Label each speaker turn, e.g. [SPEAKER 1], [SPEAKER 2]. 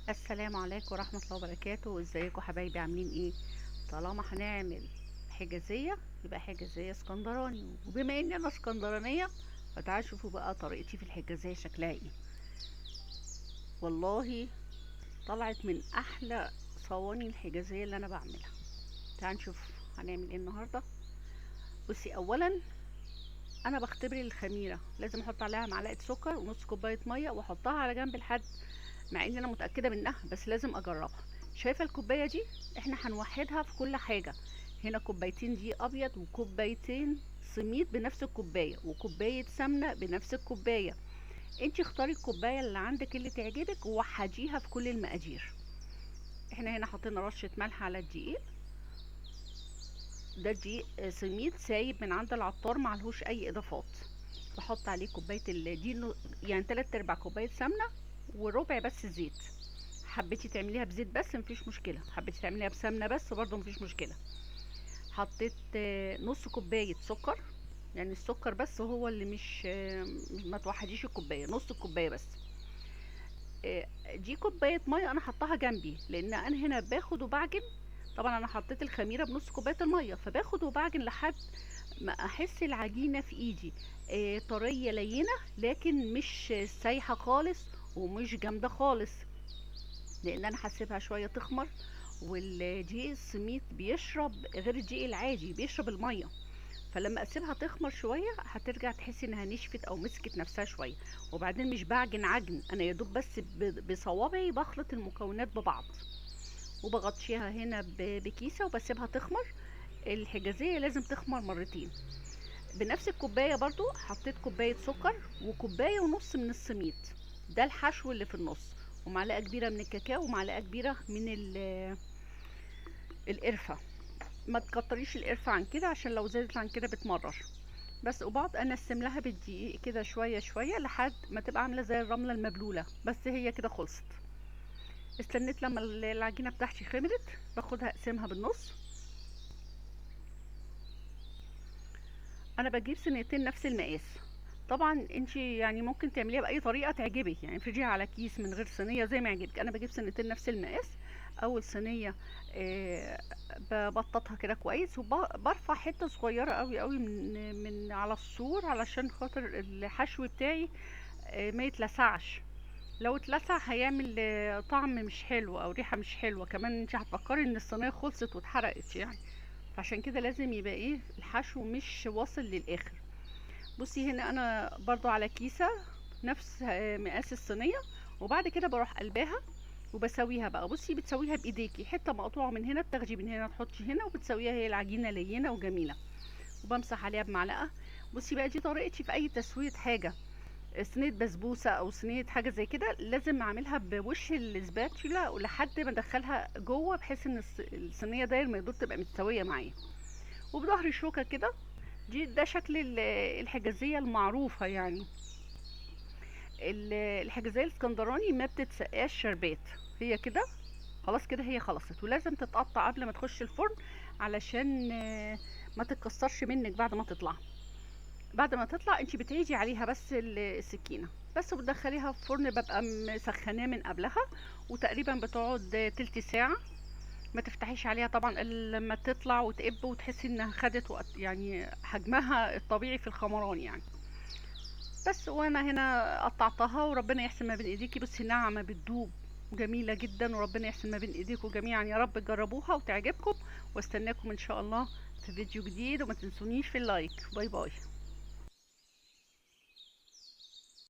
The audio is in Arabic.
[SPEAKER 1] السلام عليكم ورحمة الله وبركاته. ازيكم حبايبي، عاملين ايه؟ طالما هنعمل حجازية يبقى حجازية اسكندراني، وبما اني انا اسكندرانية فتعالوا شوفوا بقى طريقتي في الحجازية شكلها ايه. والله طلعت من احلى صواني الحجازية اللي انا بعملها. تعالوا نشوف هنعمل ايه النهاردة. بصي، اولا انا بختبر الخميرة، لازم احط عليها معلقة سكر ونص كوباية مية واحطها على جنب لحد، مع ان انا متأكدة منها بس لازم اجربها. شايفة الكوباية دي؟ احنا هنوحدها في كل حاجة. هنا كوبايتين دقيق ابيض وكوبايتين سميد بنفس الكوباية وكوباية سمنة بنفس الكوباية. انتي اختاري الكوباية اللي عندك اللي تعجبك ووحديها في كل المقادير. احنا هنا حطينا رشة ملح على الدقيق. ده دقيق سميد سايب من عند العطار، معلهوش اي اضافات. بحط عليه كوباية يعني 3/4 كوباية سمنة وربع بس زيت. حبيتي تعمليها بزيت بس مفيش مشكله، حبيتي تعمليها بسمنه بس برضه مفيش مشكله. حطيت نص كوبايه سكر، يعني السكر بس هو اللي مش ما توحديش الكوبايه، نص الكوبايه بس. دي كوبايه ميه انا حطاها جنبي لان انا هنا باخد وبعجن. طبعا انا حطيت الخميره بنص كوبايه الميه، فباخد وبعجن لحد ما احس العجينه في ايدي طريه لينه، لكن مش سايحه خالص ومش جامده خالص، لان انا هسيبها شويه تخمر. والدقيق السميد بيشرب غير الدقيق العادي، بيشرب الميه. فلما اسيبها تخمر شويه هترجع تحسي انها نشفت او مسكت نفسها شويه. وبعدين مش بعجن عجن، انا يا دوب بس بصوابعي بخلط المكونات ببعض، وبغطيها هنا بكيسه وبسيبها تخمر. الحجازيه لازم تخمر مرتين. بنفس الكوبايه برضو حطيت كوبايه سكر وكوبايه ونص من السميد، ده الحشو اللي في النص، ومعلقه كبيره من الكاكاو ومعلقه كبيره من القرفه. ما تكتريش القرفه عن كده عشان لو زادت عن كده بتمرر. بس وبقعد انسم لها بالدقيق كده شويه شويه لحد ما تبقى عامله زي الرمله المبلوله، بس هي كده خلصت. استنيت لما العجينه بتاعتي خمرت، باخدها اقسمها بالنص. انا بجيب صينيتين نفس المقاس. طبعا انت يعني ممكن تعمليها باي طريقه تعجبك، يعني افرضيها على كيس من غير صينيه زي ما يعجبك. انا بجيب صينيتين نفس المقاس. اول صينيه آه، ببططها كده كويس وبرفع حته صغيره قوي قوي من على السور علشان خاطر الحشو بتاعي ما يتلسعش. لو اتلسع هيعمل طعم مش حلو او ريحه مش حلوه، كمان انت هتفكري ان الصينيه خلصت واتحرقت يعني. فعشان كده لازم يبقى ايه الحشو مش واصل للاخر. بصي هنا انا برضو على كيسة نفس مقاس الصينية، وبعد كده بروح قلباها وبسويها بقى. بصي بتسويها بايديكي، حتة مقطوعة من هنا بتاخدي من هنا تحطي هنا وبتسويها، هي العجينة لينة وجميلة. وبمسح عليها بمعلقة. بصي بقى دي طريقتي في اي تسوية حاجة. صينية بسبوسة او صينية حاجة زي كده لازم اعملها بوش السباتشولا ولحد ما ادخلها جوه، بحيث ان الصينية داير ما يدور تبقى متسوية معايا. وبظهر الشوكة كده. ده شكل الحجازية المعروفة يعني. الحجازية الاسكندراني ما بتتسقاش شربات، هي كده خلاص، كده هي خلصت. ولازم تتقطع قبل ما تخش الفرن علشان ما تتكسرش منك بعد ما تطلع. بعد ما تطلع انت بتعيدي عليها بس السكينة بس، وبتدخليها في فرن ببقى مسخناه من قبلها، وتقريبا بتقعد تلت ساعة. ما تفتحيش عليها طبعا الا لما تطلع وتقب وتحسي انها خدت وقت، يعني حجمها الطبيعي في الخمران يعني. بس وانا هنا قطعتها وربنا يحسن ما بين ايديكي. بصي ناعمه بتدوب جميله جدا، وربنا يحسن ما بين ايديكم جميعا يا رب تجربوها وتعجبكم. واستناكم ان شاء الله في فيديو جديد، وما تنسونيش في اللايك. باي باي.